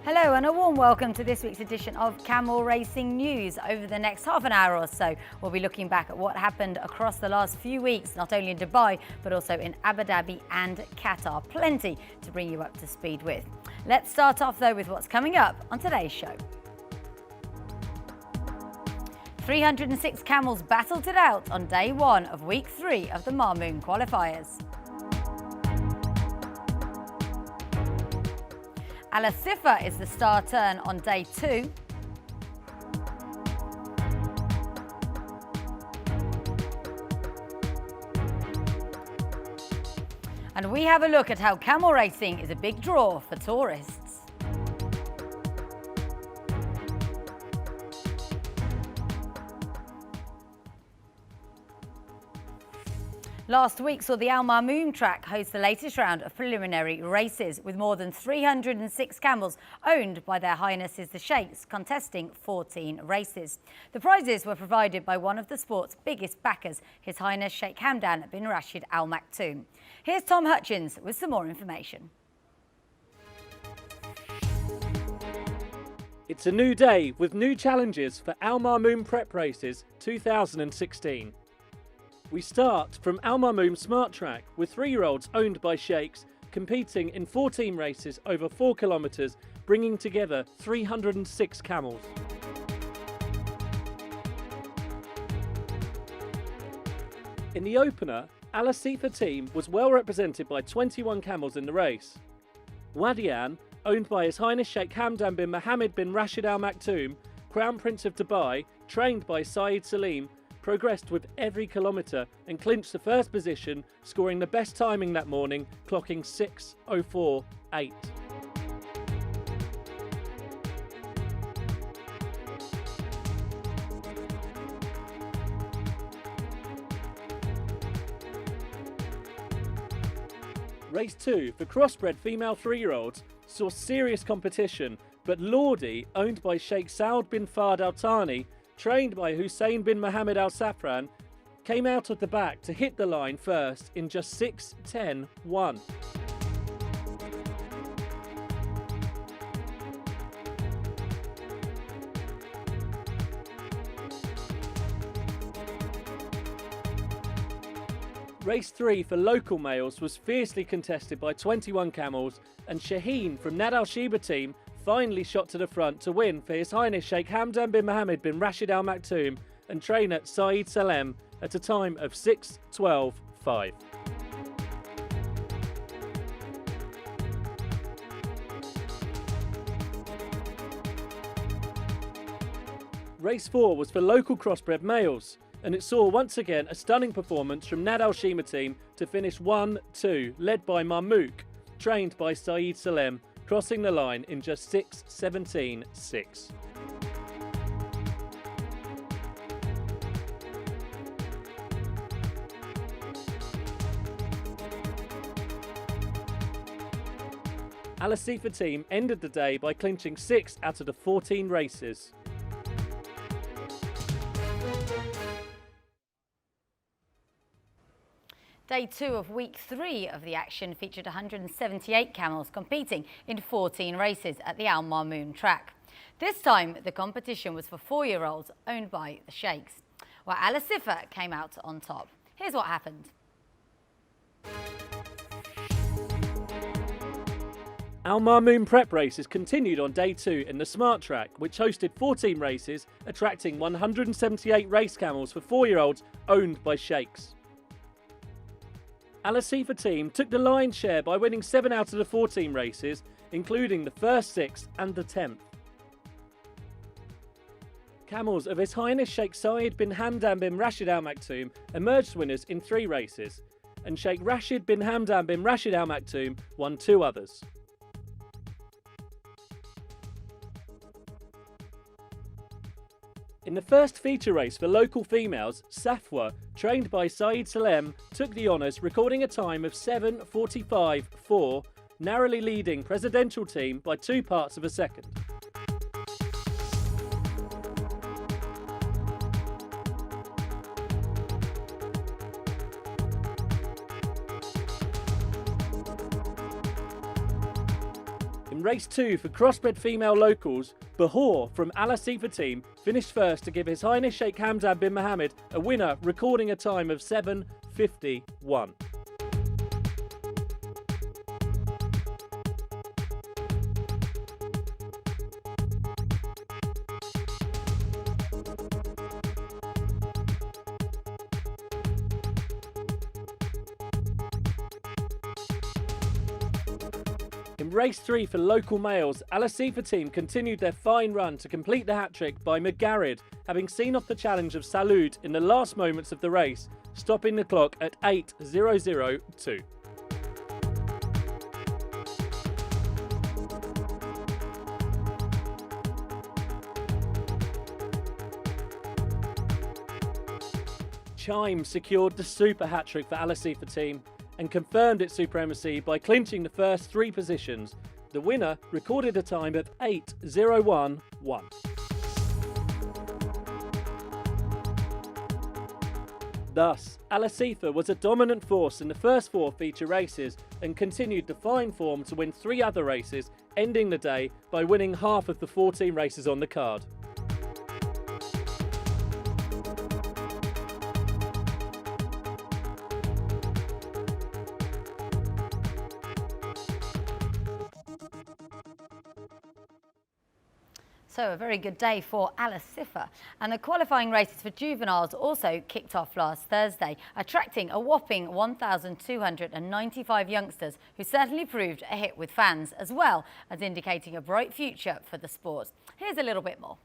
Hello and a warm welcome to this week's edition of Camel Racing News. Over the next half an hour or so, we'll be looking back at what happened across the last few weeks, not only in Dubai, but also in Abu Dhabi and Qatar. Plenty to bring you up to speed with. Let's start off though with what's coming up on today's show. 306 camels battled it out on day one of week 3 of the Marmoon qualifiers. Al Sifa is the star turn on day 2. And we have a look at how camel racing is a big draw for tourists. Last week saw the Al Marmoon track host the latest round of preliminary races, with more than 306 camels owned by Their Highnesses the Sheikhs contesting 14 races. The prizes were provided by one of the sport's biggest backers, His Highness Sheikh Hamdan bin Rashid Al Maktoum. Here's Tom Hutchins with some more information. It's a new day with new challenges for Al Marmoon Prep Races 2016. We start from Al Marmoon Smart Track with 3-year-olds owned by sheikhs competing in 14 races over 4 kilometres, bringing together 306 camels. In the opener, Al Sifa team was well represented by 21 camels in the race. Wadian, owned by His Highness Sheikh Hamdan bin Mohammed bin Rashid Al Maktoum, Crown Prince of Dubai, trained by Saeed Salim, progressed with every kilometre and clinched the first position, scoring the best timing that morning, clocking 6:04.8. Race 2 for crossbred female 3-year-olds saw serious competition, but Lordi, owned by Sheikh Saud bin Fahd Al Thani, trained by Hussein bin Mohammed Al Safran, came out of the back to hit the line first in just 6:10.1. Race 3 for local males was fiercely contested by 21 camels, and Shaheen from Nad Al Sheba team finally shot to the front to win for His Highness Sheikh Hamdan bin Mohammed bin Rashid Al Maktoum and trainer Saeed Salem at a time of 6:12.5. Race 4 was for local crossbred males, and it saw once again a stunning performance from Nad Al Shima team to finish 1-2, led by Marmouk, trained by Saeed Salem, crossing the line in just 6:17.6. Al Sifa team ended the day by clinching 6 out of the 14 races. Day 2 of week 3 of the action featured 178 camels competing in 14 races at the Al Marmoon track. This time, the competition was for 4-year-olds owned by the Sheikhs, while Al Sifa came out on top. Here's what happened. Al Marmoon Prep Races continued on day 2 in the Smart Track, which hosted 14 races, attracting 178 race camels for 4-year-olds owned by Sheikhs. Al Sifa team took the lion's share by winning 7 out of the 14 races, including the first 6 and the 10th. Camels of His Highness Sheikh Saeed bin Hamdan bin Rashid Al Maktoum emerged winners in 3 races, and Sheikh Rashid bin Hamdan bin Rashid Al Maktoum won 2 others. In the first feature race for local females, Safwa, trained by Saeed Salem, took the honours, recording a time of 7:45.4, narrowly leading Presidential Team by 2 parts of a second. In race 2 for crossbred female locals, Bahor from Al Asifa team finished first to give His Highness Sheikh Hamdan bin Mohammed a winner, recording a time of 7:51. In race 3 for local males, Al Asifa team continued their fine run to complete the hat-trick by McGarrett, having seen off the challenge of Salud in the last moments of the race, stopping the clock at 8:002. Chime secured the super hat-trick for Al Asifa team and confirmed its supremacy by clinching the first 3 positions. The winner recorded a time of 8:011. Thus, Al Asifa was a dominant force in the first 4 feature races and continued the fine form to win 3 other races, ending the day by winning half of the 14 races on the card. So a very good day for Al Asifa. And the qualifying races for juveniles also kicked off last Thursday, attracting a whopping 1,295 youngsters who certainly proved a hit with fans, as well as indicating a bright future for the sport. Here's a little bit more.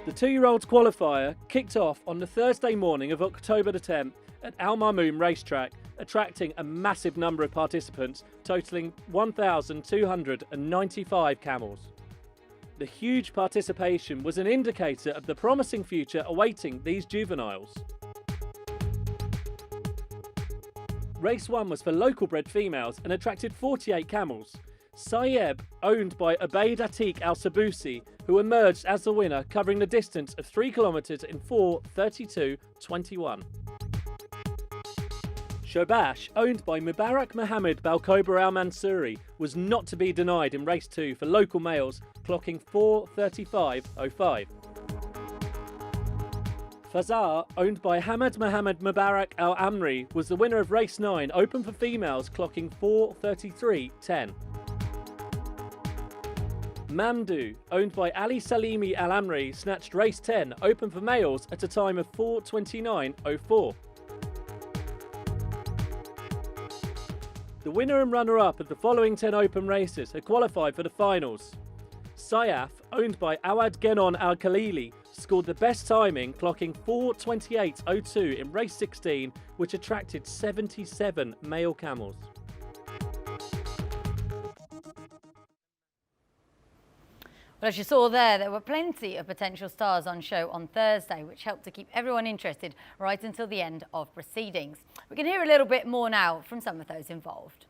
The 2-year-olds qualifier kicked off on the Thursday morning of October the 10th at Al Marmoon racetrack, attracting a massive number of participants, totalling 1,295 camels. The huge participation was an indicator of the promising future awaiting these juveniles. Race 1 was for local bred females and attracted 48 camels. Sayeb, owned by Ubaid Atiq Al Sabusi, who emerged as the winner, covering the distance of 3 kilometres in 4:32.21. Shobash, owned by Mubarak Mohammed Balkoba Al Mansouri, was not to be denied in race 2 for local males, clocking 4:35.05. Fazar, owned by Hamad Mohammed Mubarak Al Amri, was the winner of race 9, open for females, clocking 4:33.10. Mamdu, owned by Ali Salimi Al Amri, snatched race 10, open for males, at a time of 4:29.04. The winner and runner-up of the following 10 open races had qualified for the finals. Sayaf, owned by Awad Genon Al Khalili, scored the best timing, clocking 4:28.02 in race 16, which attracted 77 male camels. Well, as you saw there were plenty of potential stars on show on Thursday, which helped to keep everyone interested right until the end of proceedings. We can hear a little bit more now from some of those involved.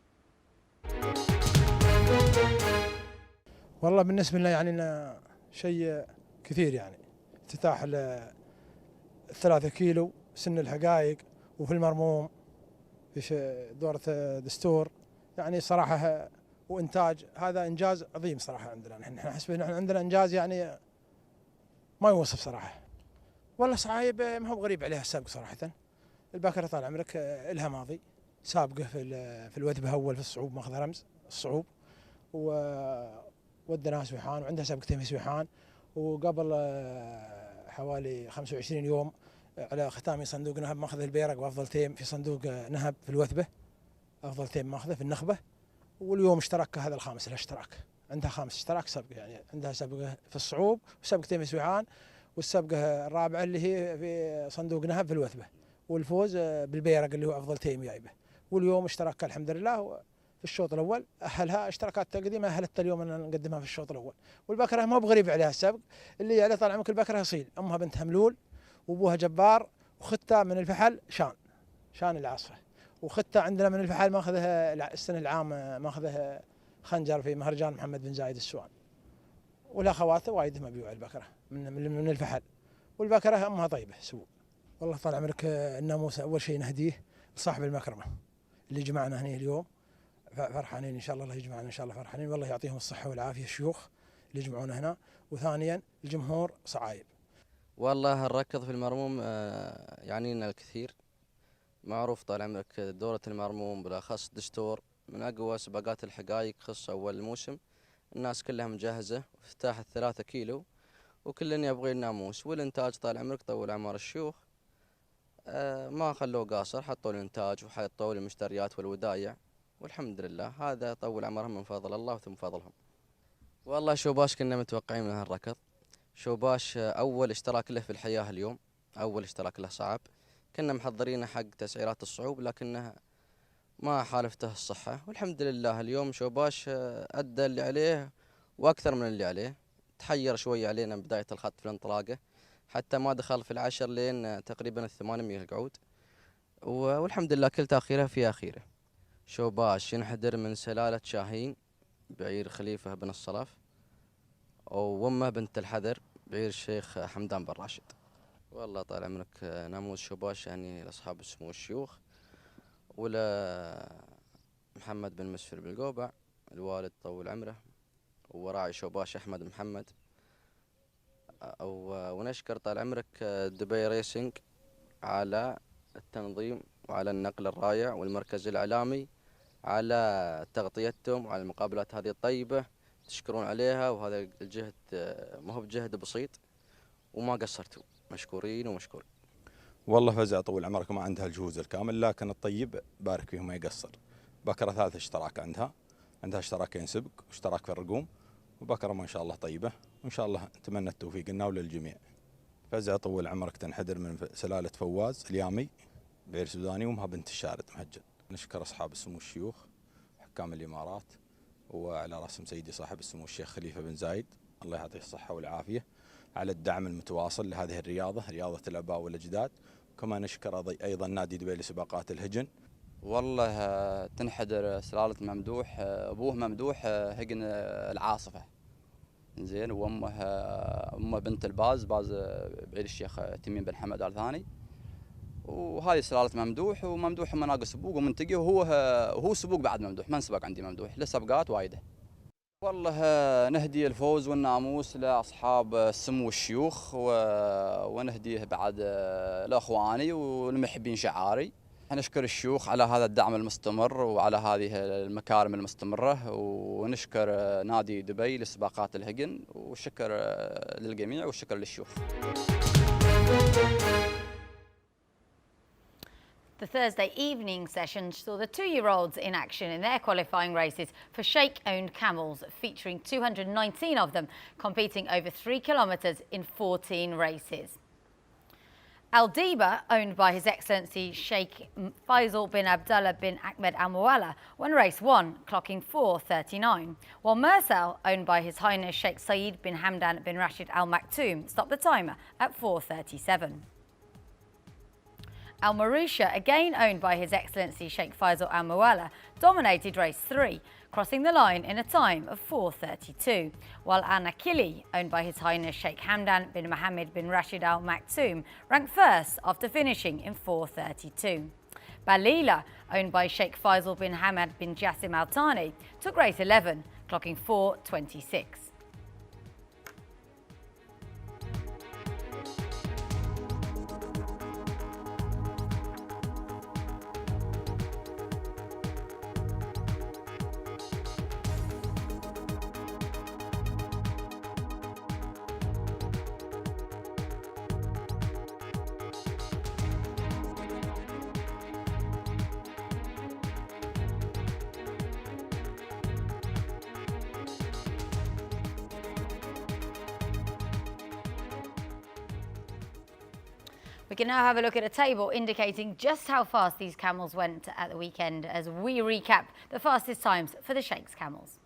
والله بالنسبة لنا يعني شيء كثير، يعني افتتاح 3 كيلو سن الحقائق وفي المرموم في دورة دستور، يعني صراحة وإنتاج، هذا إنجاز عظيم صراحة عندنا. نحن حسب إن عندنا إنجاز يعني ما يوصف صراحة. والله صعايب ما هو غريب عليها السابق صراحة. الباكرة طال عمرك إلها ماضي سابقة في الوثبة أول في الصعوب، ماخذ رمز الصعوب، ودنا سويحان وعندها سابقتين في سويحان، وقبل حوالي 25 يوم على ختامي صندوق نهب ماخذ البيرق وأفضل تيم في صندوق نهب في الوثبة، أفضل تيم ماخذه في النخبة. واليوم اشترك هذا الخامس الاشتراك، عندها 5 اشتراك سابقة، يعني عندها سابقة في الصعوب وسابقتين في سويحان، والسابقة الرابعة اللي هي في صندوق نهب في الوثبة، والفوز بالبيرق اللي هو أفضل تيم جايبه. واليوم اشترك الحمد لله في الشوط الاول، اهلها اشتراكات القديمه اهلت اليوم ان نقدمها في الشوط الاول. والبكره ما بغريب عليها السبق، اللي عليه طال عمرك البكره اصيل، امها بنت هملول وابوها جبار، وختها من الفحل شان العاصفه، وختها عندنا من الفحل ماخذها السنه العام ماخذها خنجر في مهرجان محمد بن زايد السوان. ولا خواتها وايد مبيوع البكره من الفحل. والبكره امها طيبه سوء. والله طال عمرك الناموس اول شيء نهديه لصاحب المكرمه اللي جمعنا هنا اليوم، فرحانين ان شاء الله يجمعنا ان شاء الله فرحانين، والله يعطيهم الصحه والعافيه الشيوخ اللي يجمعونا هنا. وثانيا الجمهور صعايب. والله الركض في المرموم يعني لنا الكثير. معروف طال عمرك دورة المرموم بالاخص دستور من اقوى سباقات الحقائق خص اول الموسم. الناس كلها مجهزه وافتتاح 3 كيلو، وكل يبغي الناموس والانتاج طال عمرك طول عمر الشيوخ. ما خلوه قاصر، حطوا الانتاج وحطوا المشتريات والودايع، والحمد لله هذا طول عمرهم من فضل الله وثم فضلهم. والله شوباش كنا متوقعين من هالركض. شوباش أول اشتراك له في الحياة اليوم، أول اشتراك له صعب. كنا محضرينه حق تسعيرات الصعوب لكنها ما حالفته الصحة، والحمد لله اليوم شوباش أدى اللي عليه وأكثر من اللي عليه. تحير شوي علينا من بداية الخط في الانطلاقة، حتى ما دخل في العشر لين تقريبا 800 قعود، والحمد لله كل تأخيره في أخيره. شوباش ينحدر من سلالة شاهين بعير خليفة بن الصلف، وأمه بنت الحذر بعير الشيخ حمدان بن راشد. والله طال عمرك ناموس شوباش يعني لأصحاب السمو الشيوخ، ولا محمد بن مسفر بالقوبع الوالد طول عمره، وراعي شوباش أحمد محمد. ونشكر طال عمرك دبي ريسنج على التنظيم وعلى النقل الرائع، والمركز الإعلامي على تغطيتهم وعلى المقابلات هذه الطيبة، تشكرون عليها. وهذا الجهد ما هو بجهد بسيط وما قصرتوا، مشكورين ومشكورين. والله فزع طول عمرك ما عندها الجهوز الكامل، لكن الطيب بارك فيهم ما يقصر. بكرة 3 اشتراك عندها اشتراكين سبق واشتراك في الرقوم، وبكرة ما شاء الله طيبة، وإن شاء الله نتمنى التوفيق لنا وللجميع. فزع طول عمرك تنحدر من سلالة فواز اليامي بعير سوداني، وامها بنت الشارد مهجن. نشكر أصحاب السمو الشيوخ حكام الإمارات، وعلى رأسهم سيدي صاحب السمو الشيخ خليفة بن زايد، الله يعطيه الصحة والعافية، على الدعم المتواصل لهذه الرياضة، رياضة الآباء والأجداد. كما نشكر أيضا نادي دبي لسباقات الهجن. والله تنحدر سلالة ممدوح، أبوه ممدوح هجن العاصفة زين، وأمه بنت باز بعيد الشيخ تميم بن حمد آل ثاني. وهذه سلالة ممدوح، وممدوح مناقص سبوق ومنتقي، وهو سبوق بعد ممدوح، ما انسبق عندي ممدوح له سبقات وايده. والله نهدي الفوز والناموس لاصحاب السمو والشيوخ، ونهديه بعد لاخواني والمحبين شعاري. نشكر الشيوخ على هذا الدعم المستمر وعلى هذه المكارم المستمرة، ونشكر نادي دبي لسباقات الهجن، والشكر للجميع والشكر للشيوخ. The Thursday evening session saw the 2-year-olds in action in their qualifying races for Sheikh-owned camels, featuring 219 of them competing over 3 kilometres in 14 races. Al Diba, owned by His Excellency Sheikh Faisal bin Abdullah bin Ahmed Al Muwalla, won race 1, clocking 4:39, while Mersal, owned by His Highness Sheikh Saeed bin Hamdan bin Rashid Al Maktoum, stopped the timer at 4:37. Al Marusha, again owned by His Excellency Sheikh Faisal Al Muwalla, dominated race 3, crossing the line in a time of 4:32, while Al Nakili, owned by His Highness Sheikh Hamdan bin Mohammed bin Rashid Al Maktoum, ranked first after finishing in 4:32. Balila, owned by Sheikh Faisal bin Hamad bin Jassim Al Thani, took race 11, clocking 4:26. We can now have a look at a table indicating just how fast these camels went at the weekend as we recap the fastest times for the Sheikh's camels.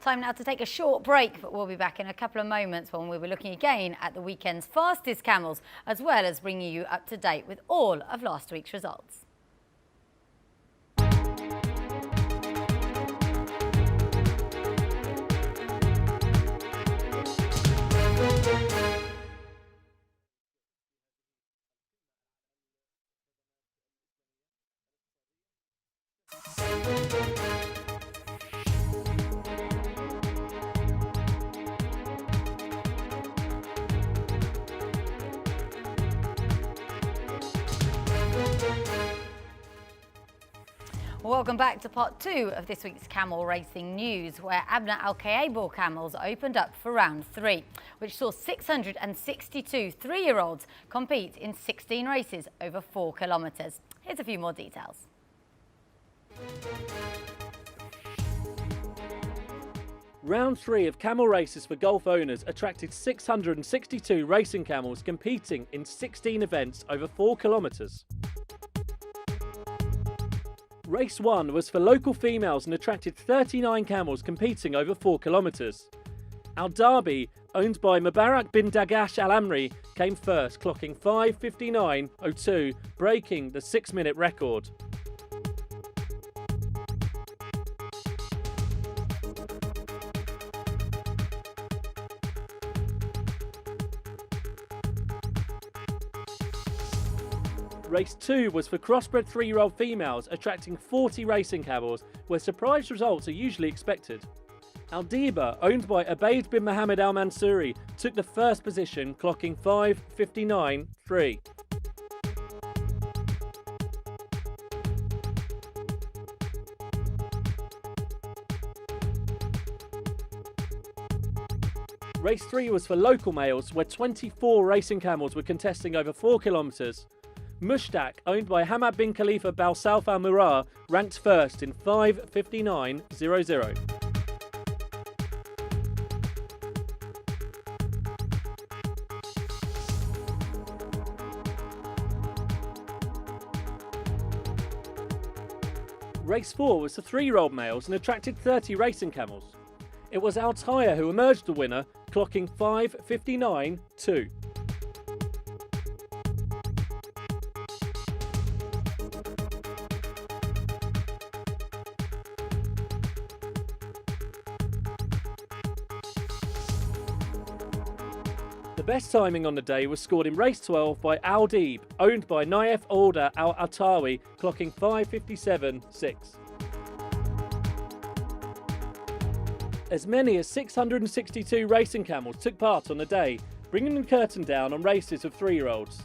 Time now to take a short break, but we'll be back in a couple of moments when we'll be looking again at the weekend's fastest camels, as well as bringing you up to date with all of last week's results. Welcome back to part 2 of this week's camel racing news, where Abna Al Kaabul camels opened up for round 3, which saw 662 3-year-olds compete in 16 races over 4 kilometres. Here's a few more details. Round 3 of camel races for golf owners attracted 662 racing camels competing in 16 events over 4 kilometres. Race 1 was for local females and attracted 39 camels competing over 4 kilometres. Al Dhabi, owned by Mubarak bin Dagash Al Amri, came first, clocking 5:59.02, breaking the 6-minute record. Race 2 was for crossbred 3-year-old females, attracting 40 racing camels, where surprise results are usually expected. Al Diba, owned by Ubaid bin Mohammed Al Mansouri, took the first position, clocking 5:59.3. Race 3 was for local males, where 24 racing camels were contesting over 4 kilometres. Mushtaq, owned by Hamad bin Khalifa Bal Sauf Al Murar, ranked first in 5:59.00. Race 4 was for 3-year-old males and attracted 30 racing camels. It was Al Taya who emerged the winner, clocking 5:59.2. The best timing on the day was scored in race 12 by Al Deeb, owned by Naif Order Al Atawi, clocking 5:57.6. As many as 662 racing camels took part on the day, bringing the curtain down on races of 3-year-olds.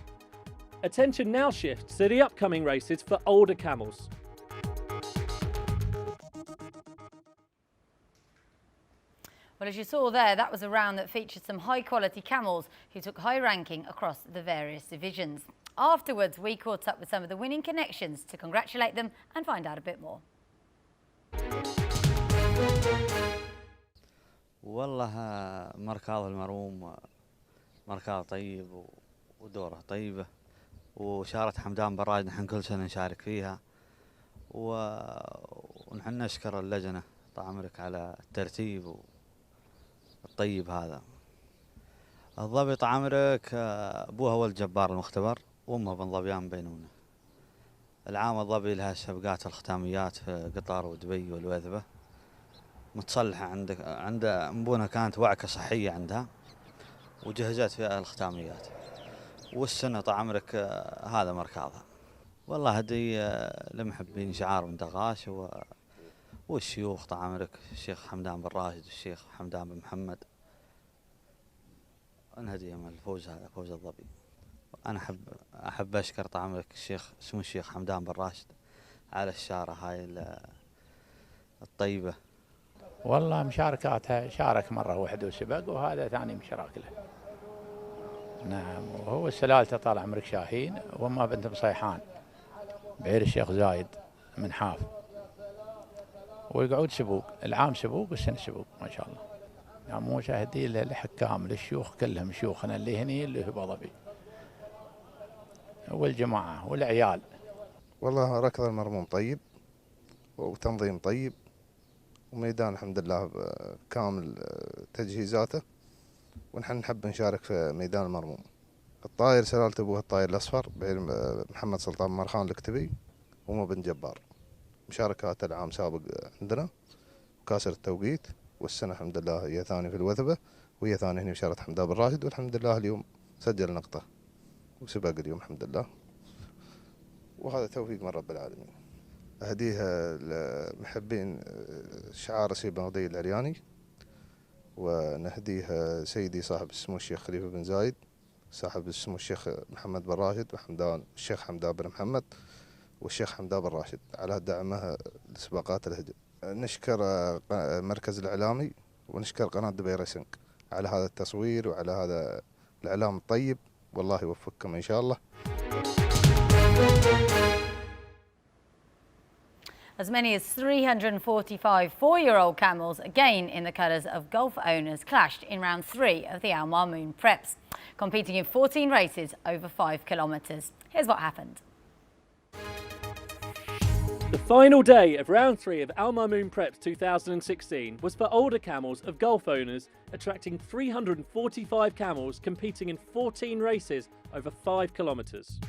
Attention now shifts to the upcoming races for older camels. Well, as you saw there, that was a round that featured some high-quality camels who took high ranking across the various divisions. Afterwards, we caught up with some of the winning connections to congratulate them and find out a bit more. والله مركاض المروم مركاض طيب ودوره طيبة، وشارة حمدان براد نحن كل سنة نشارك فيها، ونحن نشكر اللجنة طال عمرك على الترتيب الطيب هذا. الضبي طال عمرك أبوها ولد جبار المختبر وأمها بن ظبيان بينونة. العام الضبي لها سبقات الختاميات في قطر ودبي والوثبة، متصلحة عند أمبونا كانت وعكة صحية عندها وجهزت فيها الختاميات، والسنة طال عمرك هذا مركاضها. والله هدي لمحبين شعار من دغاش والشيوخ طال عمرك الشيخ حمدان بن راشد والشيخ حمدان بن محمد، نهديهم الفوز هذا، فوز الظبي. أنا أحب أشكر طال عمرك الشيخ سمو الشيخ حمدان بن راشد على الشارة هاي الطيبة. والله مشاركاتها شارك مرة واحدة وسبق، وهذا ثاني مشارك له. نعم، وهو سلالته طال عمرك شاهين، وأمه بنت مصيحان بعير الشيخ زايد من حاف، ويقعد سبوق العام سبوق والسنة سبوق ما شاء الله. يعني مشاهدين للحكام للشيوخ كلهم، شيوخنا اللي هني اللي في أبو ظبي والجماعة والعيال. والله ركض المرموم طيب وتنظيم طيب، وميدان الحمد لله كامل تجهيزاته، ونحن نحب نشارك في ميدان المرموم. الطاير سلالة أبوه الطاير الأصفر بعير محمد سلطان مرخان الكتبي ومو بن جبار. مشاركات العام سابق عندنا وكاسر التوقيت، والسنة الحمد لله هي ثاني في الوثبة، وهي ثاني هنا بشارة حمدان بن راشد، والحمد لله اليوم سجل نقطة وسبق اليوم الحمد لله، وهذا توفيق من رب العالمين. أهديها لمحبين شعار سيب مغدي العرياني، ونهديها سيدي صاحب السمو الشيخ خليفة بن زايد، صاحب السمو الشيخ محمد بن راشد وحمدان الشيخ حمدان بن محمد والشيخ حمدان بن راشد على دعمها لسباقات الهجن. نشكر المركز الإعلامي ونشكر قناة دبي ريسنج على هذا التصوير وعلى هذا الإعلام الطيب، والله يوفقكم إن شاء الله. As many as 345 four-year-old camels, again in the colours of Gulf owners, clashed in round 3 of the Al Mamoon Preps, competing in 14 races over 5 kilometres. Here's what happened. The final day of round 3 of Al Mamoon Preps 2016 was for older camels of Gulf owners, attracting 345 camels competing in 14 races over 5 kilometres.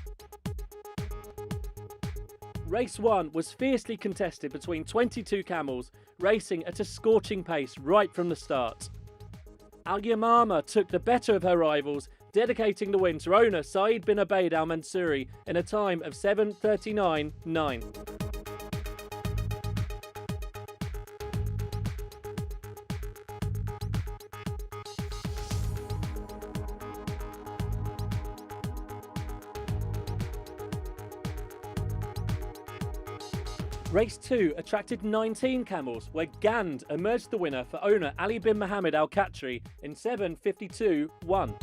Race 1 was fiercely contested between 22 camels, racing at a scorching pace right from the start. Al Yamama took the better of her rivals, dedicating the win to owner Saeed bin Ubaid Al Mansouri in a time of 7:39.9. Race 2 attracted 19 camels, where Gand emerged the winner for owner Ali bin Mohammed Al Khatri in 7:52.1.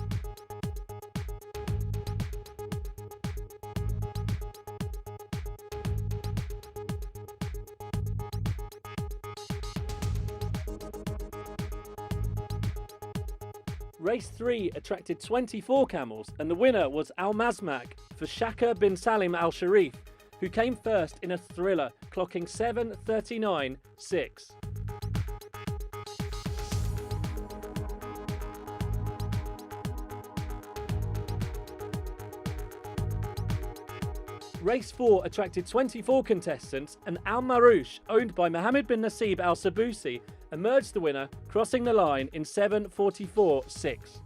Race 3 attracted 24 camels, and the winner was Al Mazmak for Shaka bin Salim Al Sharif, who came first in a thriller, clocking 7:39.6. Race 4 attracted 24 contestants, and Al Marouche, owned by Mohammed bin Nasib Al Sabusi, emerged the winner, crossing the line in 7:44.6.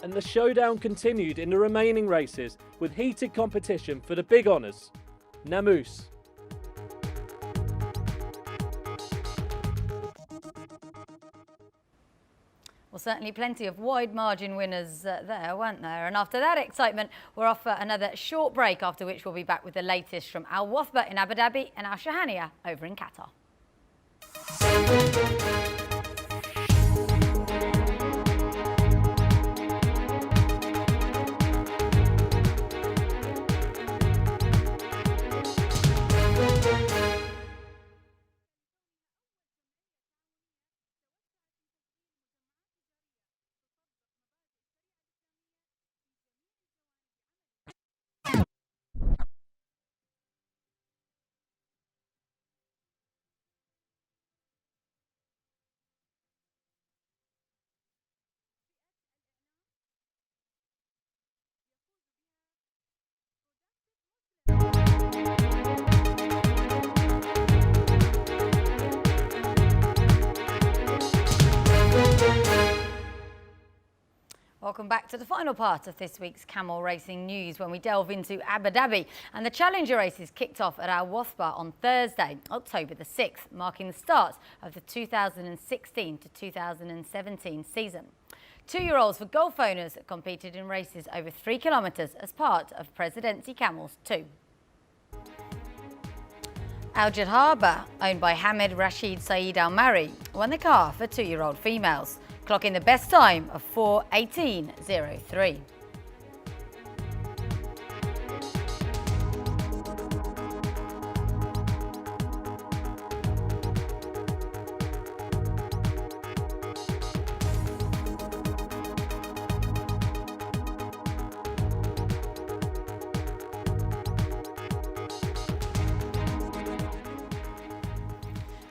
And the showdown continued in the remaining races with heated competition for the big honours. Namus. Well, certainly plenty of wide margin winners there, weren't there? And after that excitement, we're off for another short break, after which we'll be back with the latest from Al Wathba in Abu Dhabi and Al Shahaniya over in Qatar. Welcome back to the final part of this week's camel racing news when we delve into Abu Dhabi. And the Challenger races kicked off at Al Wasba on Thursday, October the 6th, marking the start of the 2016 to 2017 season. 2-year-olds for Gulf owners competed in races over 3 kilometres as part of Presidency Camels 2. Al Jadhaba, owned by Hamid Rashid Saeed Al Mari, won the car for 2-year-old females, clocking the best time of 4:18.03.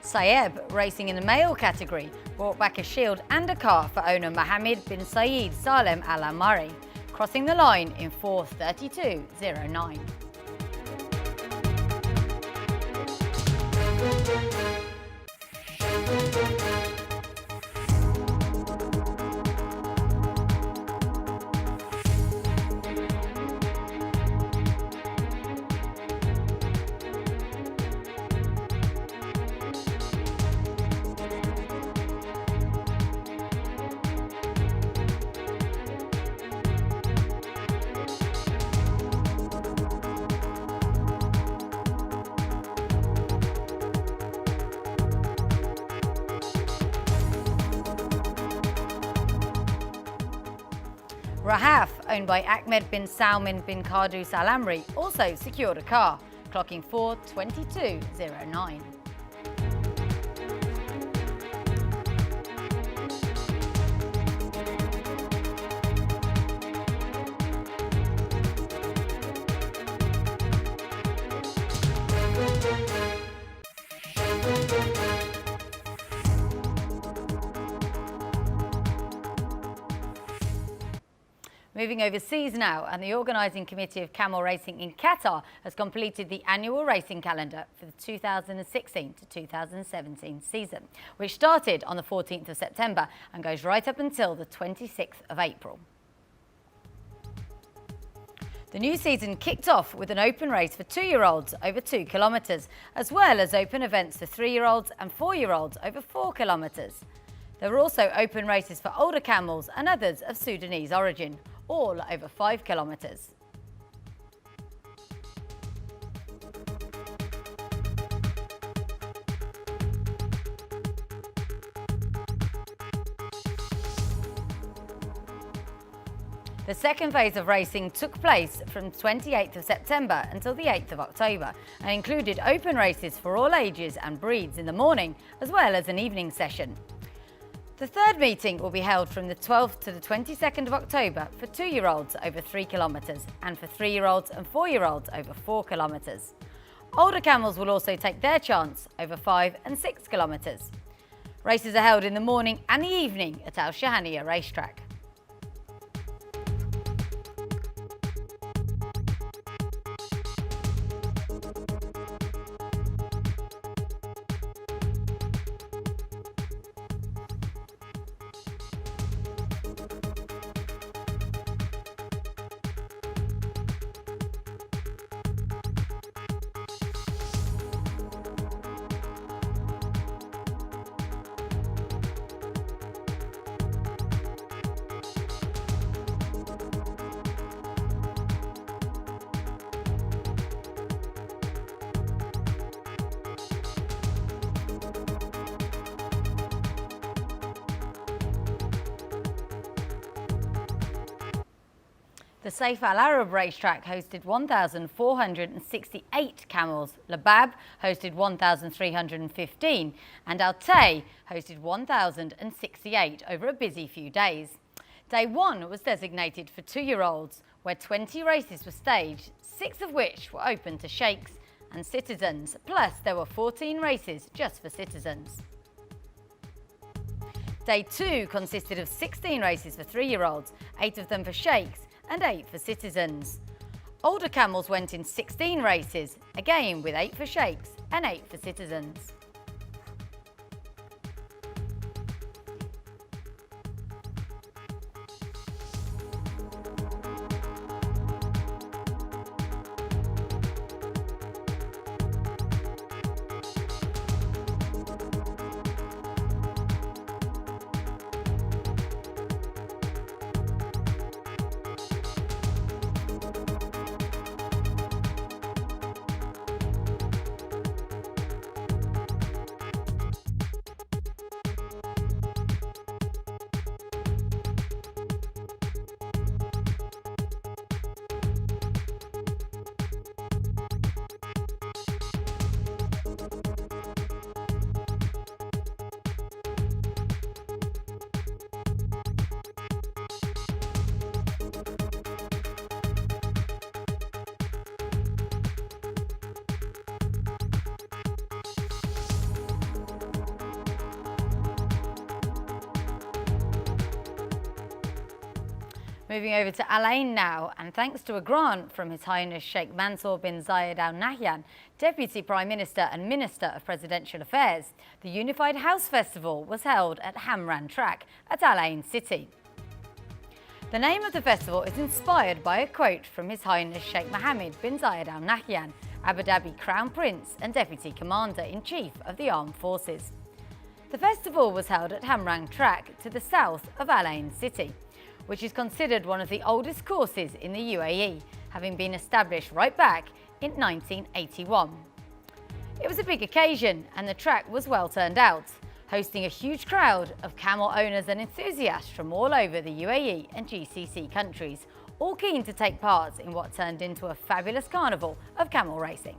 Saeb, racing in the male category, brought back a shield and a car for owner Mohammed bin Saeed Salem Al Amari, crossing the line in 4:32.09. Rahaf, owned by Ahmed bin Salman bin Qardus Al Amri, also secured a car, clocking 4:22.09. Moving overseas now, and the organising committee of camel racing in Qatar has completed the annual racing calendar for the 2016 to 2017 season, which started on the 14th of September and goes right up until the 26th of April. The new season kicked off with an open race for 2-year-olds over 2 kilometres, as well as open events for 3-year-olds and 4-year-olds over 4 kilometres. There were also open races for older camels and others of Sudanese origin, all over 5 kilometres. The second phase of racing took place from 28th of September until the 8th of October and included open races for all ages and breeds in the morning, as well as an evening session. The third meeting will be held from the 12th to the 22nd of October for 2-year-olds over 3 kilometres and for 3-year-olds and 4-year-olds over 4 kilometres. Older camels will also take their chance over 5 and 6 kilometres. Races are held in the morning and the evening at Al Shahaniya racetrack. The Saif Al Arab racetrack hosted 1,468 camels, Labab hosted 1,315 and Al Tay hosted 1,068 over a busy few days. Day 1 was designated for 2-year-olds, where 20 races were staged, 6 of which were open to sheikhs and citizens, plus there were 14 races just for citizens. Day 2 consisted of 16 races for 3-year-olds, 8 of them for sheikhs and 8 for citizens. Older camels went in 16 races, again with 8 for sheikhs and 8 for citizens. Moving over to Al Ain now, and thanks to a grant from His Highness Sheikh Mansour bin Zayed Al Nahyan, Deputy Prime Minister and Minister of Presidential Affairs, the Unified House Festival was held at Hamran Track at Al Ain City. The name of the festival is inspired by a quote from His Highness Sheikh Mohammed bin Zayed Al Nahyan, Abu Dhabi Crown Prince and Deputy Commander-in-Chief of the Armed Forces. The festival was held at Hamran Track to the south of Al Ain City, which is considered one of the oldest courses in the UAE, having been established right back in 1981. It was a big occasion and the track was well turned out, hosting a huge crowd of camel owners and enthusiasts from all over the UAE and GCC countries, all keen to take part in what turned into a fabulous carnival of camel racing.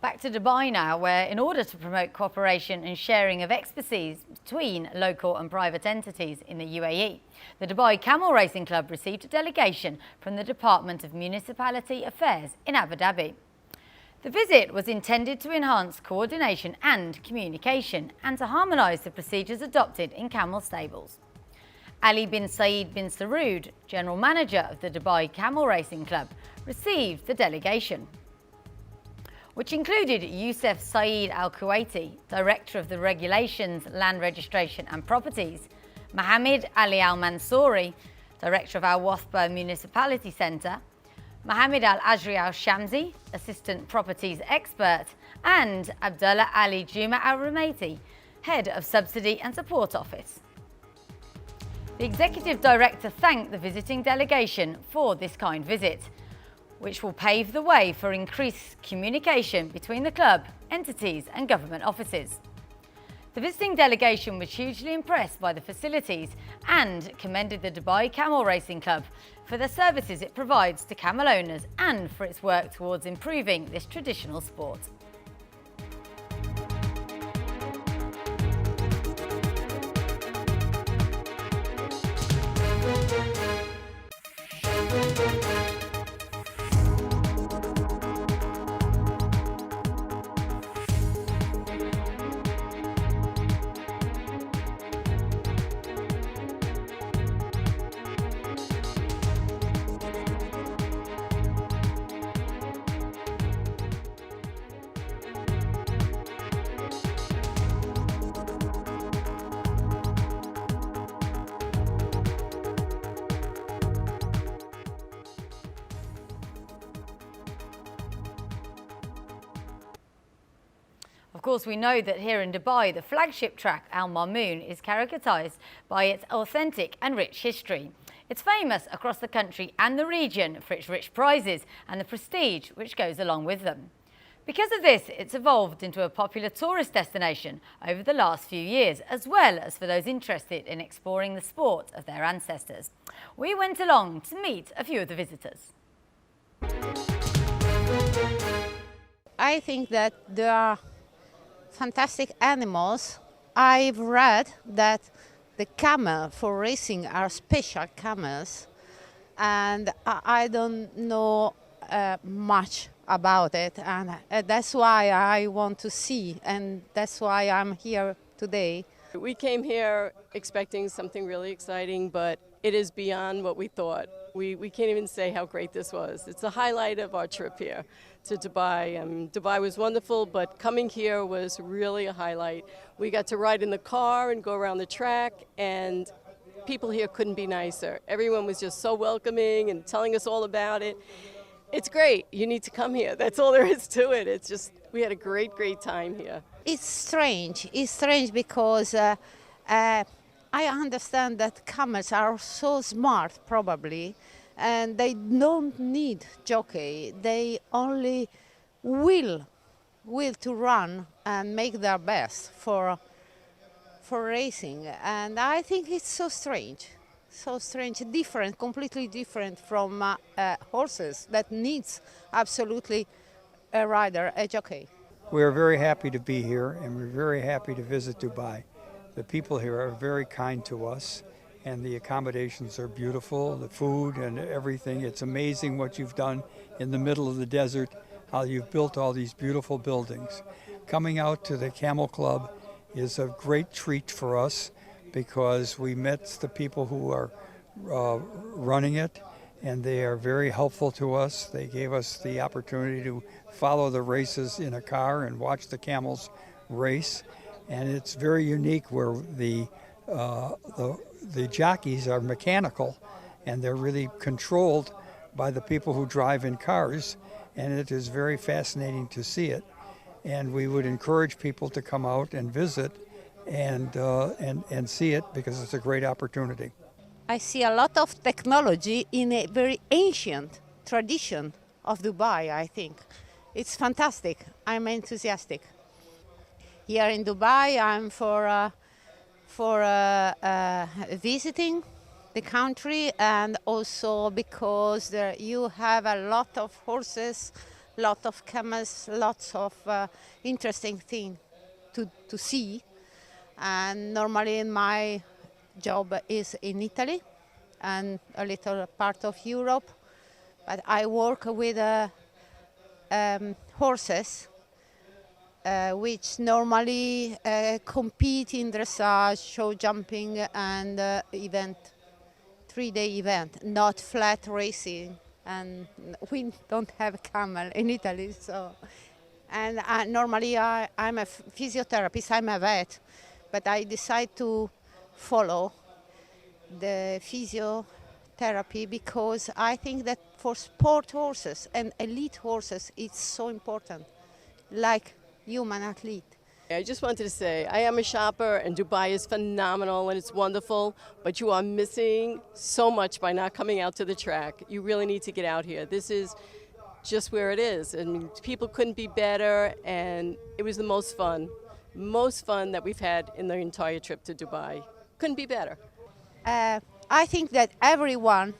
Back to Dubai now, where in order to promote cooperation and sharing of expertise between local and private entities in the UAE, the Dubai Camel Racing Club received a delegation from the Department of Municipality Affairs in Abu Dhabi. The visit was intended to enhance coordination and communication and to harmonise the procedures adopted in camel stables. Ali bin Saeed bin Sarood, General Manager of the Dubai Camel Racing Club, received the delegation, which included Youssef Saeed Al-Kuwaiti, Director of the Regulations, Land Registration and Properties, Mohammed Ali Al-Mansouri, Director of Al Wathba Municipality Centre, Mohammed Al-Ajri Al-Shamsi, Assistant Properties Expert, and Abdullah Ali Juma Al-Rumaiti, Head of Subsidy and Support Office. The Executive Director thanked the visiting delegation for this kind visit, which will pave the way for increased communication between the club, entities and government offices. The visiting delegation was hugely impressed by the facilities and commended the Dubai Camel Racing Club for the services it provides to camel owners and for its work towards improving this traditional sport. Of course, we know that here in Dubai, the flagship track, Al Marmoon, is characterised by its authentic and rich history. It's famous across the country and the region for its rich prizes and the prestige which goes along with them. Because of this, it's evolved into a popular tourist destination over the last few years, as well as for those interested in exploring the sport of their ancestors. We went along to meet a few of the visitors. I think that there are fantastic animals. I've read that the camel for racing are special camels, and I don't know much about it, and that's why I want to see, and that's why I'm here today. We came here expecting something really exciting, but it is beyond what we thought. We can't even say how great this was. It's the highlight of our trip here to Dubai. Dubai was wonderful, but coming here was really a highlight. We got to ride in the car and go around the track, and people here couldn't be nicer. Everyone was just so welcoming and telling us all about it. It's great. You need to come here. That's all there is to it. It's just, we had a great, great time here. It's strange. It's strange because I understand that camels are so smart, probably, and they don't need jockey. They only will to run and make their best for for racing, and I think it's so strange, different, completely different from horses that needs absolutely a rider, a jockey. We are very happy to be here, and we're very happy to visit Dubai. The people here are very kind to us, and the accommodations are beautiful, the food and everything. It's amazing what you've done in the middle of the desert, how you've built all these beautiful buildings. Coming out to the Camel Club is a great treat for us because we met the people who are running it, and they are very helpful to us. They gave us the opportunity to follow the races in a car and watch the camels race, and it's very unique where the jockeys are mechanical and they're really controlled by the people who drive in cars, and it is very fascinating to see it. And we would encourage people to come out and visit and see it because it's a great opportunity. I see a lot of technology in a very ancient tradition of Dubai, I think. It's fantastic. I'm enthusiastic. Here in Dubai, I'm for visiting the country, and also because you have a lot of horses, lot of camels, lots of interesting things to see. And normally my job is in Italy and a little part of Europe, but I work with horses which normally compete in dressage, show jumping and 3-day event, not flat racing. And we don't have camel in Italy, so. And normally I'm a physiotherapist, I'm a vet, but I decide to follow the physiotherapy because I think that for sport horses and elite horses, it's so important, like human athlete. I just wanted to say, I am a shopper, and Dubai is phenomenal and it's wonderful, but you are missing so much by not coming out to the track. You really need to get out here. This is just where it is. I mean, people couldn't be better, and it was the most fun that we've had in the entire trip to Dubai. Couldn't be better. I think that everyone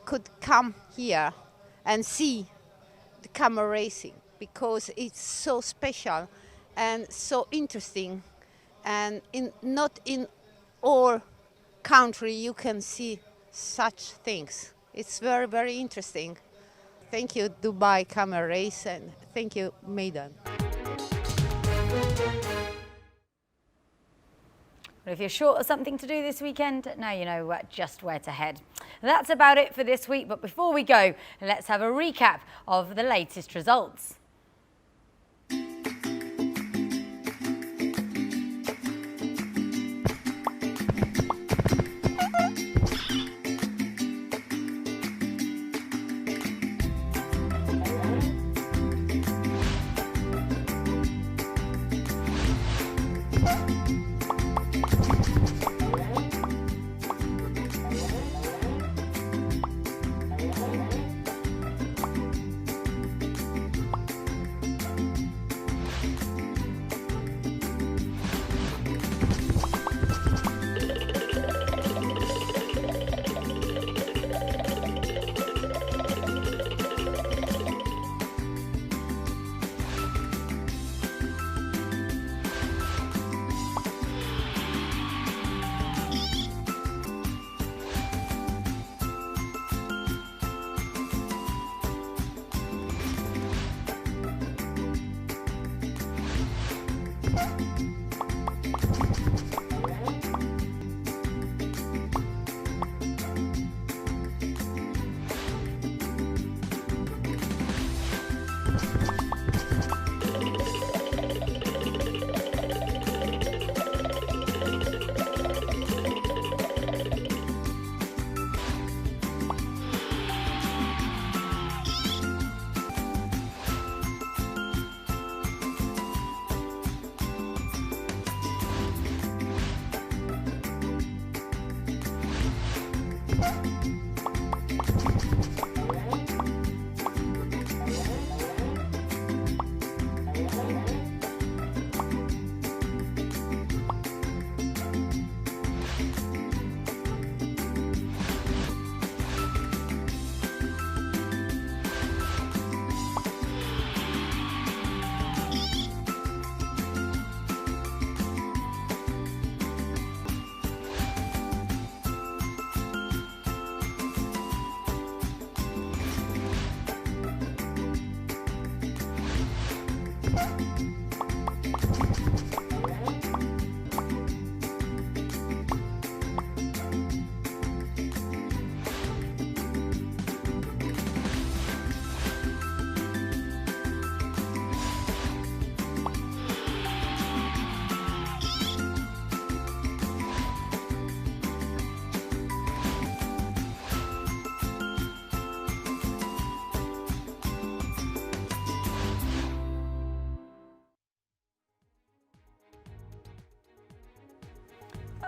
could come here and see the camel racing because it's so special and so interesting, and not in all country you can see such things. It's very, very interesting. Thank you, Dubai Camel Race, and thank you, Maidan. Well, if you're short of something to do this weekend, now you know just where to head. That's about it for this week, but before we go, let's have a recap of the latest results.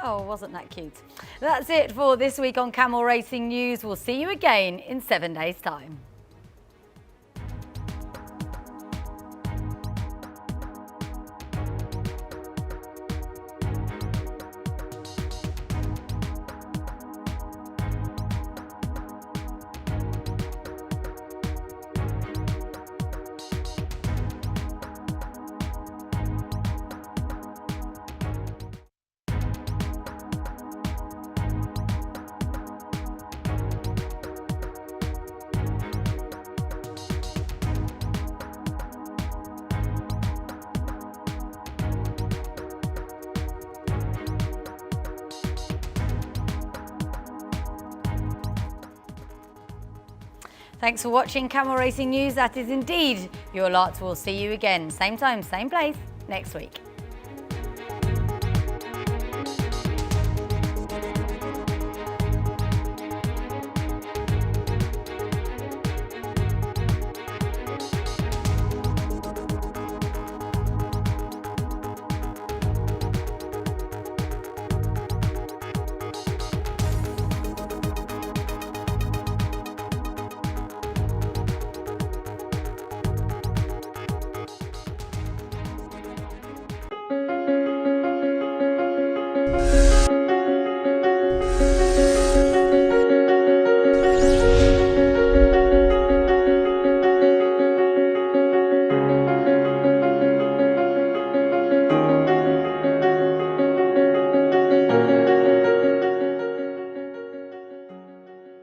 Oh, wasn't that cute? That's it for this week on Camel Racing News. We'll see you again in 7 days' time. Thanks for watching Camel Racing News. That is indeed your lot. We'll see you again, same time, same place, next week.